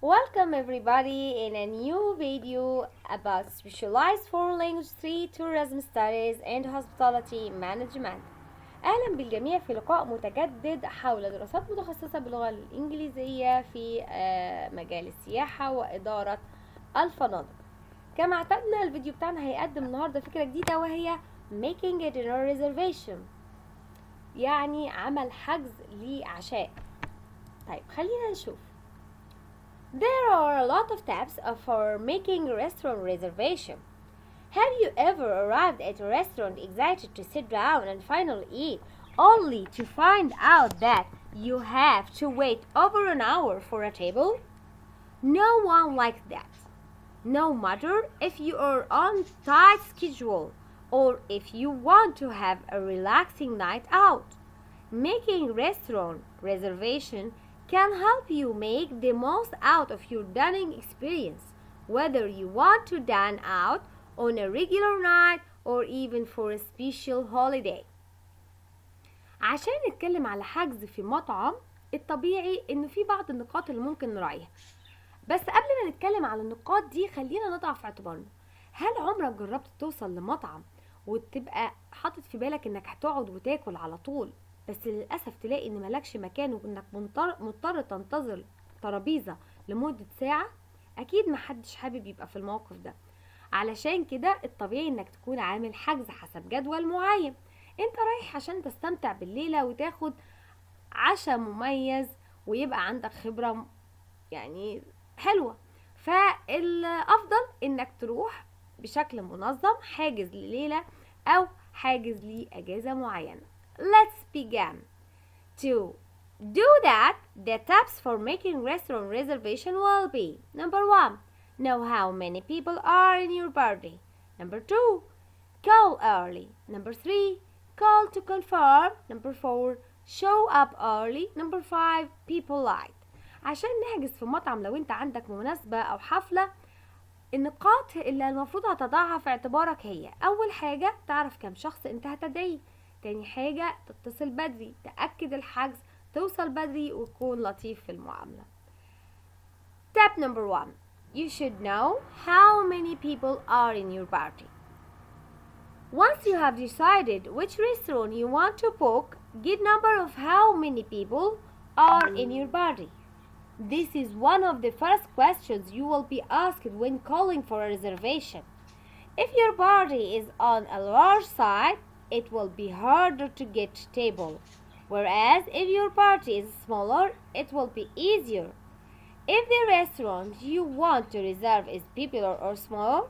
Welcome everybody in a new video about specialized foreign language 3 tourism studies and hospitality management. أهلا بالجميع في لقاء متجدد حول دراسات متخصصة باللغة الإنجليزية في مجال السياحة وإدارة الفنادق. كما اعتدنا الفيديو بتاعنا هيقدم النهاردة فكرة جديدة وهي making a dinner reservation، يعني عمل حجز لعشاء. طيب خلينا نشوف. There are a lot of tips for making a restaurant reservation. Have you ever arrived at a restaurant excited to sit down and finally eat, only to find out that you have to wait over an hour for a table? No one likes that. No matter if you are on tight schedule or if you want to have a relaxing night out. Making restaurant reservation can help you make the most out of your dining experience, whether you want to dine out on a regular night or even for a special holiday. عشان نتكلم على حجز في مطعم، الطبيعي إنه في بعض النقاط اللي ممكن نراعيها. بس قبل ما نتكلم على النقاط دي خلينا نضع في اعتبارنا، هل عمرك جربت توصل لمطعم وتبقى حاطط في بالك إنك هتقعد وتاكل على طول، بس للأسف تلاقي إن ملكش مكان وإنك مضطر تنتظر ترابيزة لمدة ساعة؟ أكيد محدش حابب يبقى في الموقف ده. علشان كده الطبيعي إنك تكون عامل حجز حسب جدول معين. انت رايح عشان تستمتع بالليلة وتاخد عشاء مميز ويبقى عندك خبرة يعني حلوة، فالأفضل إنك تروح بشكل منظم حاجز لليلة أو حاجز لأجازة معينة. Let's begin. To do that, the tips for making restaurant reservation will be: number 1, know how many people are in your party. Number 2, call early. Number 3, call to confirm. Number 4, show up early. Number 5, be polite. عشان نحجز في مطعم لو انت عندك مناسبة أو حفلة، النقاط اللي المفروض هتضعها في اعتبارك هي: أول حاجة تعرف كم شخص انت هتدعيه. تاني حاجة تتصل بدري، تأكد الحجز، توصل بدري وتكون لطيف في المعاملة. Tip number 1, you should know how many people are in your party. Once you have decided which restaurant you want to book, get number of how many people are in your party. This is one of the first questions you will be asked when calling for a reservation. If your party is on a large site, it will be harder to get table, whereas if your party is smaller, it will be easier. If the restaurant you want to reserve is popular or small,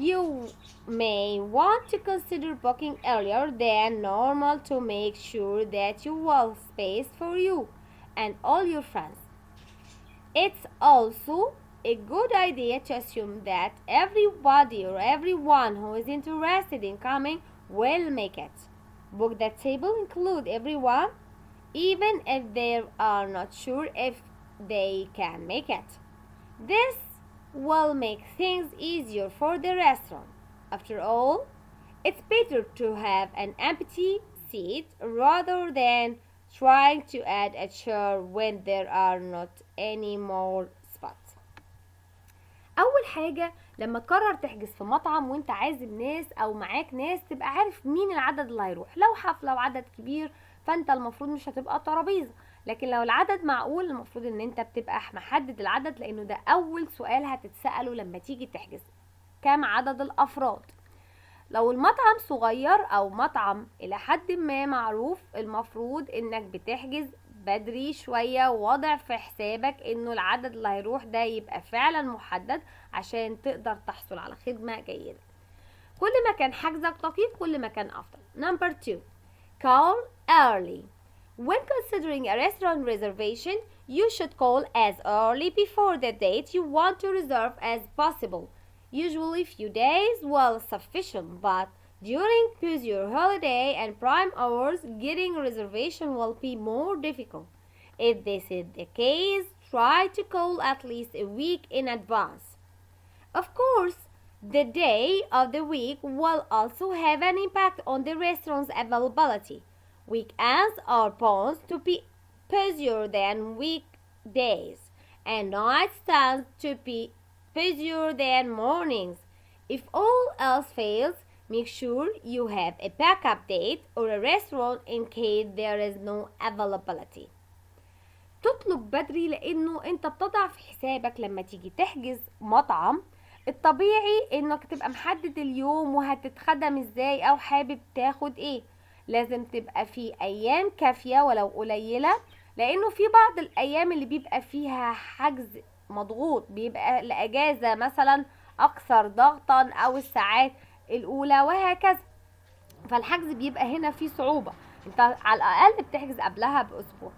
you may want to consider booking earlier than normal to make sure that you will space for you and all your friends. It's also a good idea to assume that everybody or everyone who is interested in coming will make it. Book that table include everyone, even if they are not sure if they can make it. This will make things easier for the restaurant. After all, it's better to have an empty seat rather than trying to add a chair when there are not any more spots. أول حاجة لما تقرر تحجز في مطعم وانت عازم ناس أو معاك ناس، تبقى عارف مين العدد اللي هيروح. لو حفلة وعدد كبير فانت المفروض مش هتبقى ترابيزة، لكن لو العدد معقول المفروض ان انت بتبقى محدد العدد، لأنه ده أول سؤال هتتسأله لما تيجي تحجز: كم عدد الأفراد؟ لو المطعم صغير او مطعم الى حد ما معروف، المفروض انك بتحجز بدري شوية ووضع في حسابك انه العدد اللي هيروح ده يبقى فعلا محدد عشان تقدر تحصل على خدمة جيدة. كل ما كان حجزك دقيق كل ما كان افضل. Number 2, call early. When considering a restaurant reservation, you should call as early before the date you want to reserve as possible. Usually few days will sufficient, but during busier holiday and prime hours, getting a reservation will be more difficult. If this is the case, try to call at least a week in advance. Of course, the day of the week will also have an impact on the restaurant's availability. Weekends are bound to be busier than weekdays, and nights tend to be busier than mornings. If all else fails, make sure you have a backup date or a restaurant in case there is no availability. تطلب بدري لانه انت بتضع في حسابك لما تيجي تحجز مطعم الطبيعي انك تبقى محدد اليوم وهتتخدم ازاي او حابب تاخد ايه. لازم تبقى في ايام كافية ولو قليلة، لانه في بعض الايام اللي بيبقى فيها حجز مضغوط بيبقى لاجازة مثلا اكثر ضغطا او الساعات الاولى وهكذا، فالحجز بيبقى هنا فيه صعوبة. انت على الاقل بتحجز قبلها باسبوع.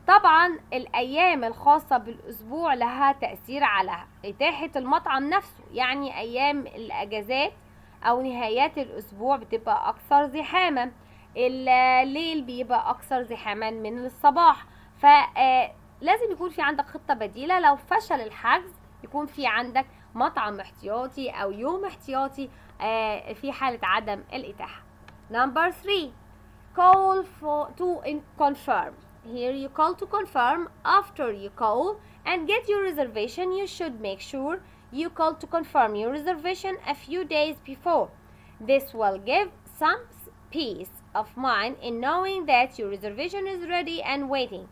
طبعا الايام الخاصة بالاسبوع لها تأثير على اتاحة المطعم نفسه، يعني ايام الاجازات او نهايات الاسبوع بتبقى اكثر زحاما، الليل بيبقى اكثر زحاما من الصباح، فلازم يكون في عندك خطة بديلة لو فشل الحجز، يكون في عندك مطعم احتياطي او يوم احتياطي في حالة عدم الاتاحة. Number 3, call to confirm. Here you call to confirm. After you call and get your reservation, you should make sure you call to confirm your reservation a few days before. This will give some peace of mind in knowing that your reservation is ready and waiting.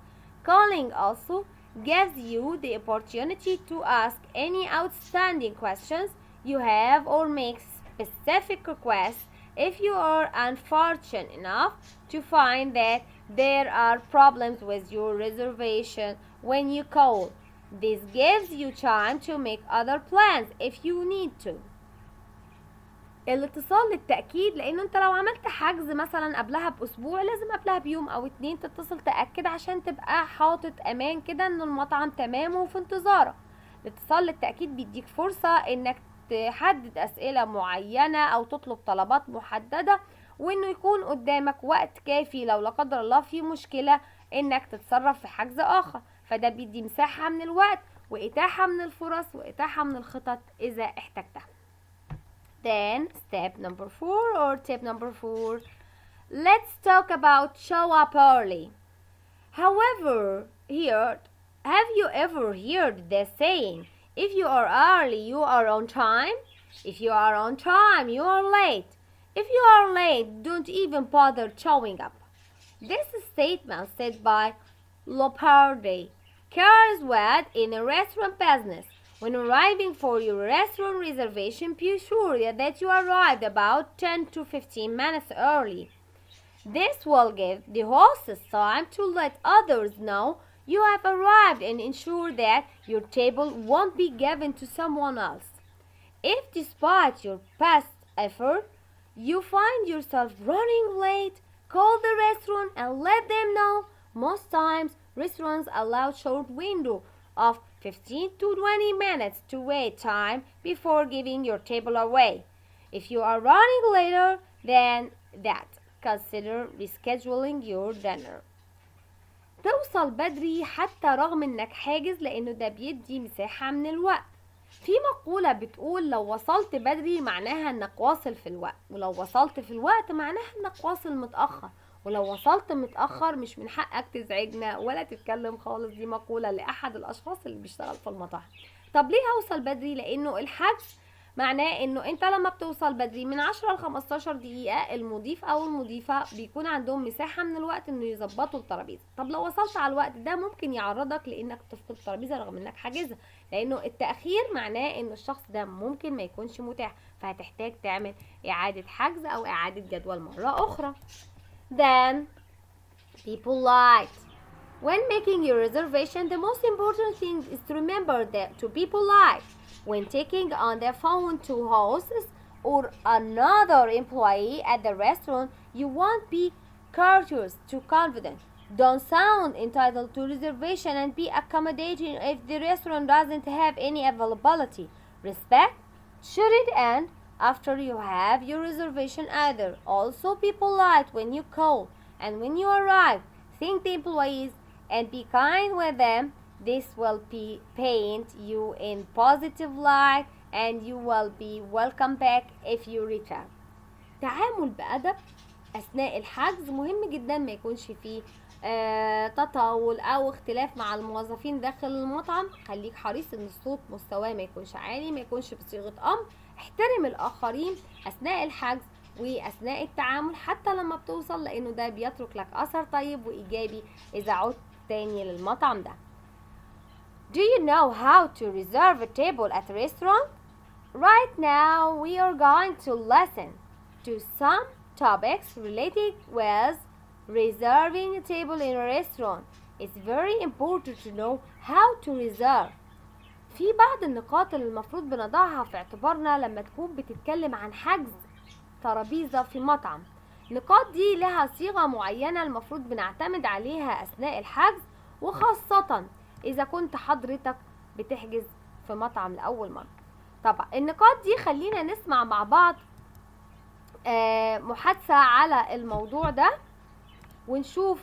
Calling also gives you the opportunity to ask any outstanding questions you have or make specific requests if you are unfortunate enough to find that there are problems with your reservation when you call. This gives you time to make other plans if you need to. الاتصال للتأكيد، لأنه انت لو عملت حجز مثلا قبلها بأسبوع لازم قبلها بيوم أو 2 تتصل تأكد عشان تبقى حاطط أمان كده إن المطعم تمام وفي انتظارك. الاتصال للتأكيد بيديك فرصة إنك تحدد أسئلة معينة أو تطلب طلبات محددة، وإنه يكون قدامك وقت كافي لو لا قدر الله في مشكلة إنك تتصرف في حجز آخر، فده بيدي مساحة من الوقت وإتاحة من الفرص وإتاحة من الخطط إذا احتجتها. Then step number 4 or tip number 4, let's talk about show up early. However, here, have you ever heard the saying, if you are early, you are on time? If you are on time, you are late. If you are late, don't even bother showing up. This statement said by Lopardi carries weight in a restaurant business. When arriving for your restaurant reservation, be sure that you arrived about 10 to 15 minutes early. This will give the hostess time to let others know you have arrived and ensure that your table won't be given to someone else. If despite your best effort, you find yourself running late, call the restaurant and let them know. Most times, restaurants allow short window of 15 to 20 minutes to wait time before giving your table away. If you are running later than that, consider rescheduling your dinner. توصل بدري حتى رغم انك حاجز، لانه ده بيدي مساحة من الوقت. في مقولة بتقول لو وصلت بدري معناها انك واصل في الوقت، ولو وصلت في الوقت معناها انك واصل متأخر، ولو وصلت متأخر مش من حقك تزعجنا ولا تتكلم خالص. دي مقولة لأحد الأشخاص اللي بيشتغل في المطاعم. طب ليه هوصل بدري؟ لأنه الحجز معناه انه انت لما بتوصل بدري من 10 ل 15 دقيقة المضيف او المضيفة بيكون عندهم مساحة من الوقت انه يظبطوا الترابيزة. طب لو وصلت على الوقت ده ممكن يعرضك لانك تفقد الترابيزة رغم انك حاجزها، لانه التأخير معناه ان الشخص ده ممكن ما يكونش متاح، فهتحتاج تعمل اعادة حجز او اعادة جدول مرة اخرى. Then be polite. When making your reservation, the most important thing is to remember that to be polite. When taking on the phone to hosts or another employee at the restaurant, you won't be courteous to confident. Don't sound entitled to reservation and be accommodating if the restaurant doesn't have any availability. Respect shouldn't end after you have your reservation either. Also be polite when you call and when you arrive. Thank the employees and be kind with them. This will paint you in positive light and you will be welcome back if you return. تعامل بأدب أثناء الحجز مهم جدا، ما يكونش فيه تطاول او اختلاف مع الموظفين داخل المطعم، خليك حريص ان الصوت مستواه ما يكونش عالي، ما يكونش بصيغة امر. احترم الاخرين اثناء الحجز واثناء التعامل حتى لما بتوصل، لانه ده بيترك لك اثر طيب وايجابي اذا عدت تاني للمطعم ده. Do you know how to reserve a table at a restaurant? Right now we are going to listen to some topics related with reserving a table in a restaurant. It's very important to know how to reserve. في بعض النقاط اللي المفروض بنضعها في اعتبارنا لما تكون بتتكلم عن حجز ترابيزة في مطعم. النقاط دي لها صيغة معينة المفروض بنعتمد عليها أثناء الحجز، وخاصة إذا كنت حضرتك بتحجز في مطعم لأول مرة. طبعا النقاط دي خلينا نسمع مع بعض محادثة على الموضوع ده ونشوف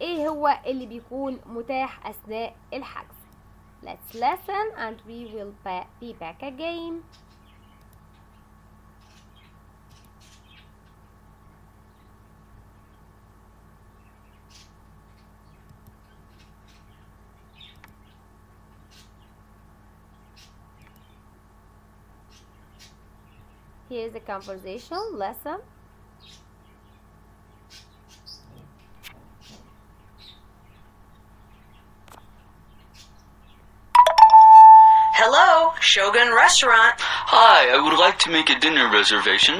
ايه هو اللي بيكون متاح أثناء الحجز. Let's listen and we will be back again. Here's the conversation. Listen. Hello, Shogun Restaurant. Hi, I would like to make a dinner reservation.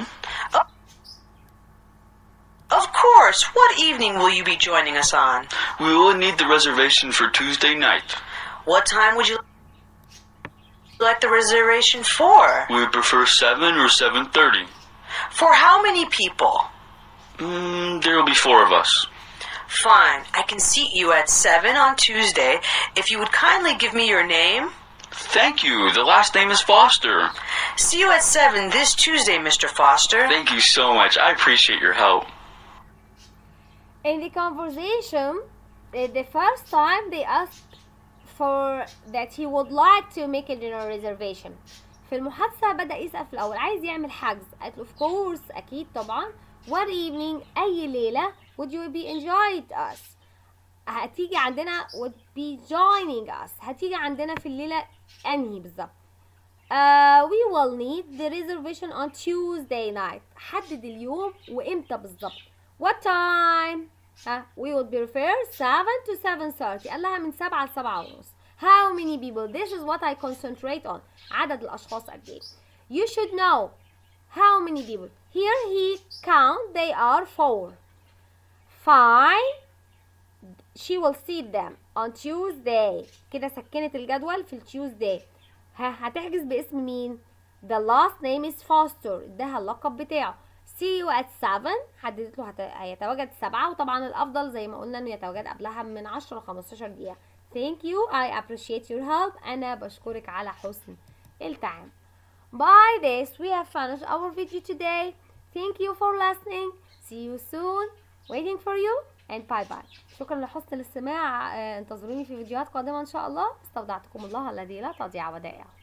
Of course. What evening will you be joining us on? We will need the reservation for Tuesday night. What time would you like the reservation for? We would prefer 7 or 7:30. For how many people? There will be 4 of us. Fine. I can seat you at 7 on Tuesday. If you would kindly give me your name. Thank you. The last name is Foster. See you at 7 this Tuesday, Mr. Foster. Thank you so much. I appreciate your help. In the conversation, the first time they asked for that he would like to make a dinner reservation. في المحادثة بدأ يسأل في الأول عايز يعمل حجز. قالت له of course أكيد طبعا. What evening أي ليلة would you be enjoyed us؟ هتيجي عندنا would be joining us. هتيجي عندنا في الليلة أنهي بالظبط؟ We will need the reservation on Tuesday night. حدد اليوم وإمتى بالظبط. What time؟ we would prefer 7 to 7:30. قال لها من 7 ل 7:30. How many people? This is what I concentrate on. عدد الأشخاص قد إيه؟ You should know how many people. Here he count. They are 4. Fine. She will see them on Tuesday. كده سكنت الجدول في Tuesday. هتحجز باسم مين؟ The last name is Foster. اداها اللقب بتاعه. See you at 7. حددت له هيتواجد 7، وطبعا الأفضل زي ما قلنا إنه يتواجد قبلها من 10 ل 15 دقيقة. Thank you. I appreciate your help. أنا بشكرك على حسن التعامل. By this we have finished our video today. Thank you for listening. See you soon. Waiting for you and bye bye. شكرا لحسن الاستماع. انتظروني في فيديوهات قادمة إن شاء الله. استودعتكم الله الذي لا تضيع ودائعه.